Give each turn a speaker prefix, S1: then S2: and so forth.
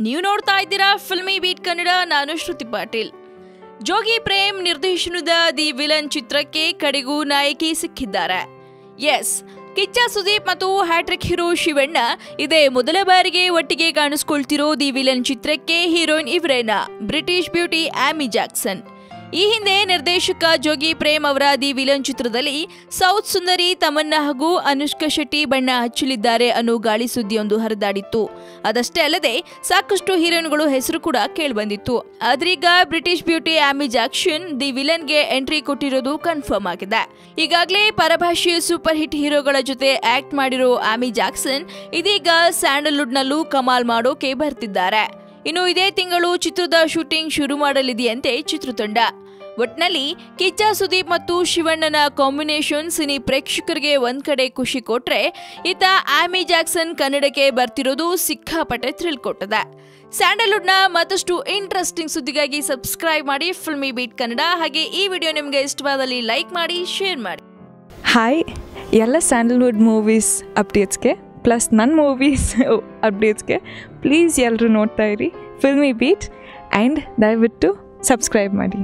S1: ನೀವು ನೋಡ್ತಾ ಇದ್ದೀರಾ ಫಿಲ್ಮಿ ಬೀಟ್ ಕನ್ನಡ. ನಾನು ಶ್ರುತಿ ಪಾಟೀಲ್. ಜೋಗಿ ಪ್ರೇಮ್ ನಿರ್ದೇಶನದ ದಿ ವಿಲನ್ ಚಿತ್ರಕ್ಕೆ ಕಡೆಗೂ ನಾಯಕಿ ಸಿಕ್ಕಿದ್ದಾರೆ. ಎಸ್, ಕಿಚ್ಚ ಸುದೀಪ್ ಮತ್ತು ಹ್ಯಾಟ್ರಿಕ್ ಹೀರೋ ಶಿವಣ್ಣ ಇದೇ ಮೊದಲ ಬಾರಿಗೆ ಒಟ್ಟಿಗೆ ಕಾಣಿಸ್ಕೊಳ್ತಿರೋ ದಿ ವಿಲನ್ ಚಿತ್ರಕ್ಕೆ heroine ಇವರೇನಾ, British beauty Amy Jackson. ಈ ಹಿಂದೆ ನಿರ್ದೇಶಕ ಜೋಗಿ ಪ್ರೇಮ್ ಅವರ ದಿ ವಿಲನ್ ಚಿತ್ರದಲ್ಲಿ ಸೌತ್ ಸುಂದರಿ ತಮನ್ನಾ ಹಾಗೂ ಅನುಷ್ಕಾ ಶೆಟ್ಟಿ ಬಣ್ಣ ಹಚ್ಚಲಿದ್ದಾರೆ ಅನ್ನೋ ಗಾಳಿ ಸುದ್ದಿಯೊಂದು ಹರಿದಾಡಿತ್ತು. ಅದಷ್ಟೇ ಅಲ್ಲದೆ ಸಾಕಷ್ಟು ಹೀರೋಯಿನ್ಗಳು ಹೆಸರು ಕೂಡ ಕೇಳಿಬಂದಿತ್ತು. ಆದ್ರೀಗ British beauty Amy Jackson the ವಿಲನ್ಗೆ ಎಂಟ್ರಿ ಕೊಟ್ಟಿರೋದು ಕನ್ಫರ್ಮ್ ಆಗಿದೆ. ಈಗಾಗಲೇ ಪರಭಾಷೆಯ ಸೂಪರ್ ಹಿಟ್ ಹೀರೋಗಳ ಜೊತೆ ಆಕ್ಟ್ ಮಾಡಿರೋ ಆಮಿ ಜಾಕ್ಸನ್ ಇದೀಗ ಸ್ಯಾಂಡಲ್ವುಡ್ನಲ್ಲೂ ಕಮಾಲ್ ಮಾಡೋಕೆ ಬರ್ತಿದ್ದಾರೆ. ಇನ್ನು ಇದೇ ತಿಂಗಳು ಚಿತ್ರದ ಶೂಟಿಂಗ್ ಶುರು ಮಾಡಲಿದೆಯಂತೆ ಚಿತ್ರತಂಡ. ಒಟ್ನಲ್ಲಿ ಕಿಚ್ಚ ಸುದೀಪ್ ಮತ್ತು ಶಿವಣ್ಣನ ಕಾಂಬಿನೇಷನ್ ಸಿನಿ ಪ್ರೇಕ್ಷಕರಿಗೆ ಒಂದ್ ಕಡೆ ಖುಷಿ ಕೊಟ್ರೆ, ಈತ ಆಮಿ ಜಾಕ್ಸನ್ ಕನ್ನಡಕ್ಕೆ ಬರ್ತಿರೋದು ಸಿಕ್ಕಾಪಟ್ಟೆ ಥ್ರಿಲ್ ಕೊಟ್ಟಿದೆ. ಸ್ಯಾಂಡಲ್ವುಡ್ನ ಮತ್ತಷ್ಟು ಇಂಟ್ರೆಸ್ಟಿಂಗ್ ಸುದ್ದಿಗಾಗಿ ಸಬ್ಸ್ಕ್ರೈಬ್ ಮಾಡಿ ಫಿಲ್ಮಿ ಬೀಟ್ ಕನ್ನಡ. ಹಾಗೆ ಈ ವಿಡಿಯೋ ನಿಮಗೆ ಇಷ್ಟವಾದಲ್ಲಿ ಲೈಕ್ ಮಾಡಿ, ಶೇರ್ ಮಾಡಿ.
S2: ಹಾಯ್, ಎಲ್ಲ ಸ್ಯಾಂಡಲ್ವುಡ್ ಮೂವೀಸ್ ಅಪ್ಡೇಟ್ಸ್ಗೆ ಪ್ಲಸ್ ನನ್ನ ಮೂವೀಸ್ ಅಪ್ಡೇಟ್ಸ್ಗೆ ಪ್ಲೀಸ್ ಎಲ್ಲರೂ ನೋಡ್ತಾ ಇರಿ ಫಿಲ್ಮಿ ಬೀಟ್ ಆ್ಯಂಡ್ ದಯವಿಟ್ಟು ಸಬ್ಸ್ಕ್ರೈಬ್ ಮಾಡಿ.